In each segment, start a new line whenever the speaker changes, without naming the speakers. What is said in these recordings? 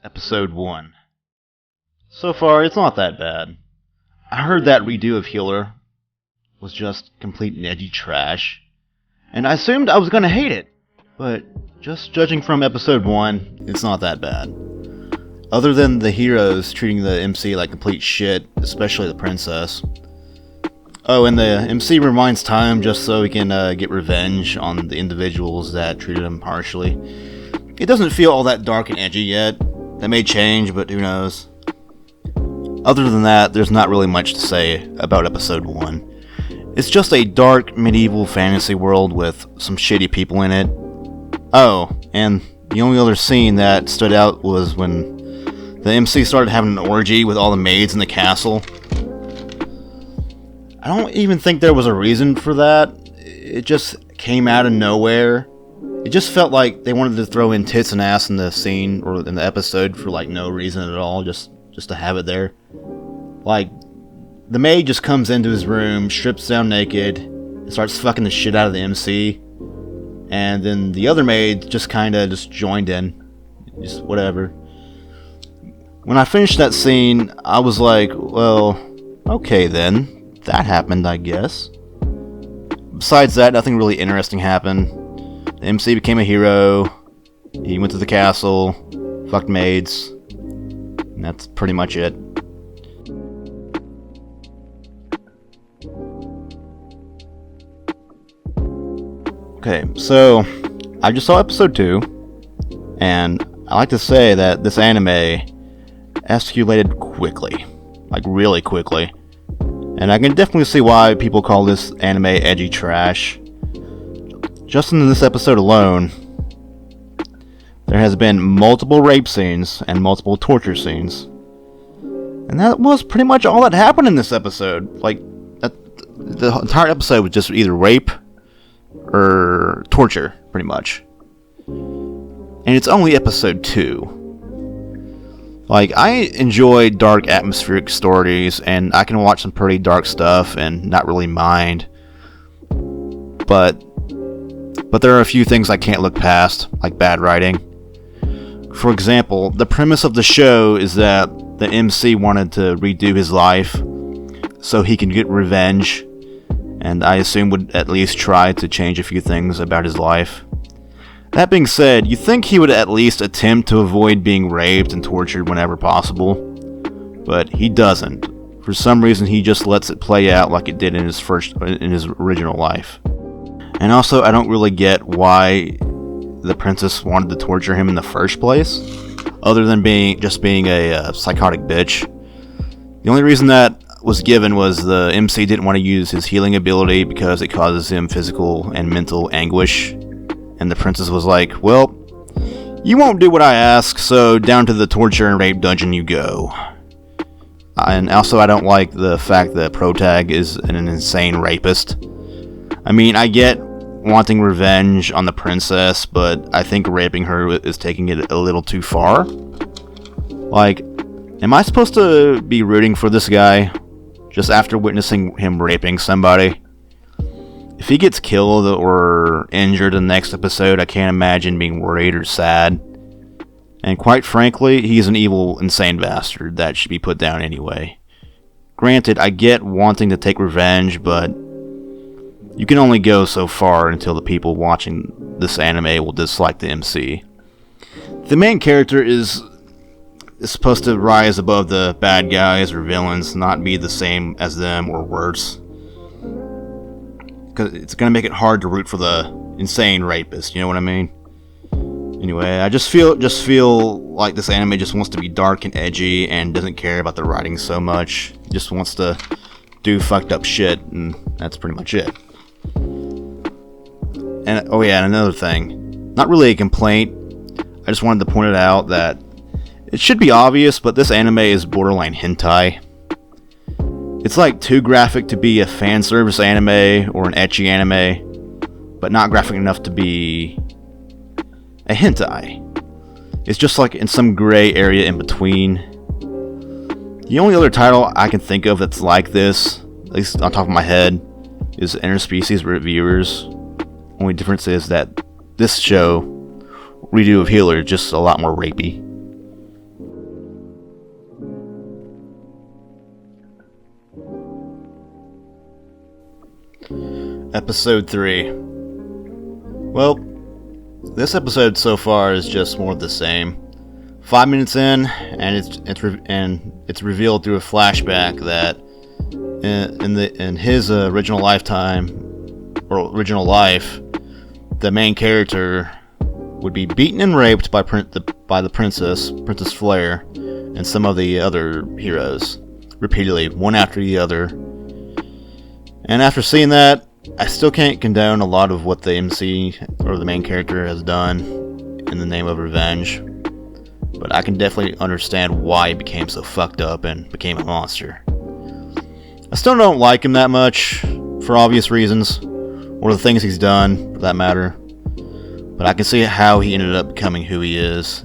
Episode 1. So far, it's not that bad. I heard that redo of Healer was just complete edgy trash, and I assumed I was gonna hate it, but just judging from episode 1, it's not that bad. Other than the heroes treating the MC like complete shit, especially the princess. Oh, and the MC rewinds time just so he can get revenge on the individuals that treated him harshly. It doesn't feel all that dark and edgy yet. That may change, but who knows. Other than that, there's not really much to say about episode 1. It's just a dark, medieval fantasy world with some shitty people in it. Oh, and the only other scene that stood out was when the MC started having an orgy with all the maids in the castle. I don't even think there was a reason for that. It just came out of nowhere. It just felt like they wanted to throw in tits and ass in the scene or in the episode for like no reason at all, just to have it there. Like, the maid just comes into his room, strips down naked, and starts fucking the shit out of the MC. And then the other maid just kinda just joined in. Just whatever. When I finished that scene, I was like, well, okay then. That happened, I guess. Besides that, nothing really interesting happened. The MC became a hero. He went to the castle, fucked maids, and that's pretty much it. Okay, so I just saw episode 2, and I like to say that this anime escalated quickly, like really quickly. And I can definitely see why people call this anime edgy trash. Just in this episode alone, there has been multiple rape scenes and multiple torture scenes. And that was pretty much all that happened in this episode. Like, the entire episode was just either rape or torture, pretty much. And it's only episode 2. Like, I enjoy dark atmospheric stories, and I can watch some pretty dark stuff and not really mind. But there are a few things I can't look past, like bad writing. For example, the premise of the show is that the MC wanted to redo his life so he can get revenge, and I assume would at least try to change a few things about his life. That being said, you'd think he would at least attempt to avoid being raped and tortured whenever possible, but he doesn't. For some reason, he just lets it play out like it did in his original life. And also, I don't really get why the princess wanted to torture him in the first place, other than being a psychotic bitch. The only reason that was given was the MC didn't want to use his healing ability because it causes him physical and mental anguish. And the princess was like, well, you won't do what I ask, so down to the torture and rape dungeon you go. And also, I don't like the fact that Protag is an insane rapist. I mean, I get wanting revenge on the princess, but I think raping her is taking it a little too far. Like, am I supposed to be rooting for this guy just after witnessing him raping somebody? If he gets killed or injured in the next episode, I can't imagine being worried or sad. And quite frankly, he's an evil, insane bastard that should be put down anyway. Granted, I get wanting to take revenge, but you can only go so far until the people watching this anime will dislike the MC. The main character is supposed to rise above the bad guys or villains, not be the same as them or worse. Because it's going to make it hard to root for the insane rapist, you know what I mean? Anyway, I just feel like this anime just wants to be dark and edgy and doesn't care about the writing so much. It just wants to do fucked up shit, and that's pretty much it. And oh yeah, and another thing. Not really a complaint. I just wanted to point it out that it should be obvious, but this anime is borderline hentai. It's like too graphic to be a fan service anime or an ecchi anime, but not graphic enough to be a hentai. It's just like in some gray area in between. The only other title I can think of that's like this, at least on top of my head, is Interspecies Reviewers. Only difference is that this show, Redo of Healer, is just a lot more rapey. Episode 3. Well, this episode so far is just more of the same. 5 minutes in, and it's revealed through a flashback that in his original lifetime or original life, the main character would be beaten and raped by the Princess Flare, and some of the other heroes repeatedly, one after the other. And after seeing that, I still can't condone a lot of what the MC or the main character has done in the name of revenge, but I can definitely understand why he became so fucked up and became a monster. I still don't like him that much, for obvious reasons, or the things he's done, for that matter, but I can see how he ended up becoming who he is.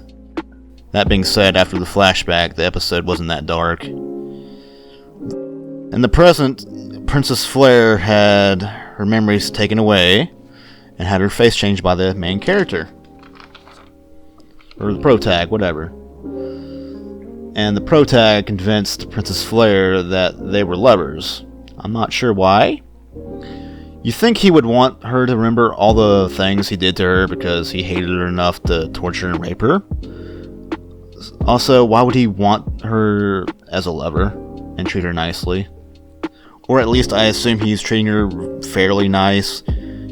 That being said, after the flashback, the episode wasn't that dark. In the present, Princess Flare had her memories taken away and had her face changed by the main character. Or the protag, whatever. And the protag convinced Princess Flare that they were lovers. I'm not sure why. You think he would want her to remember all the things he did to her because he hated her enough to torture and rape her? Also, why would he want her as a lover and treat her nicely? Or at least I assume he's treating her fairly nice.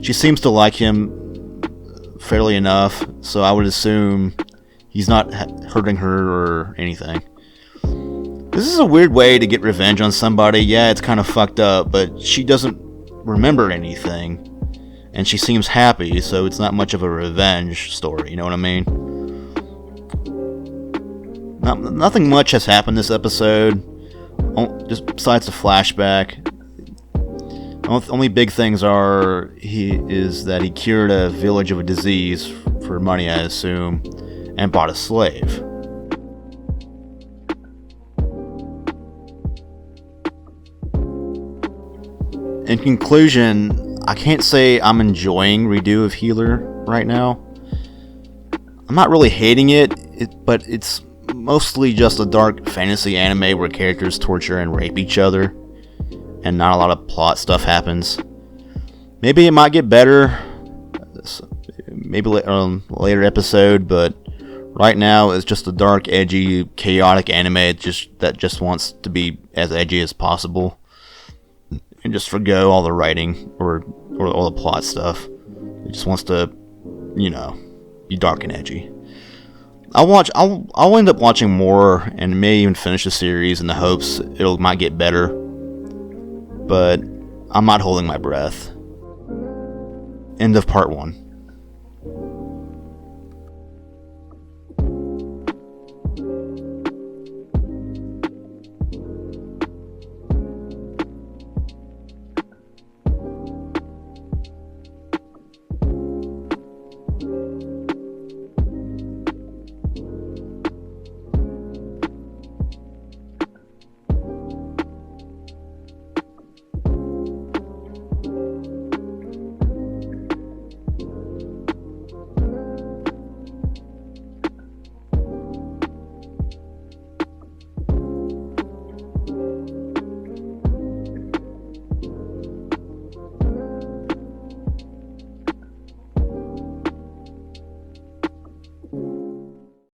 She seems to like him fairly enough, so I would assume he's not hurting her or anything. This is a weird way to get revenge on somebody. Yeah, it's kind of fucked up, but she doesn't remember anything. And she seems happy, so it's not much of a revenge story, you know what I mean? Nothing much has happened this episode, just besides the flashback. Only big things is that he cured a village of a disease for money, I assume, and bought a slave. In conclusion, I can't say I'm enjoying Redo of Healer right now. I'm not really hating it, but it's mostly just a dark fantasy anime where characters torture and rape each other, and not a lot of plot stuff happens. Maybe it might get better, maybe later episode, but right now it's just a dark, edgy, chaotic anime that just wants to be as edgy as possible, and just forgo all the writing or all the plot stuff. It just wants to, be dark and edgy. I'll end up watching more and may even finish the series in the hopes it might get better, but I'm not holding my breath. End of part 1.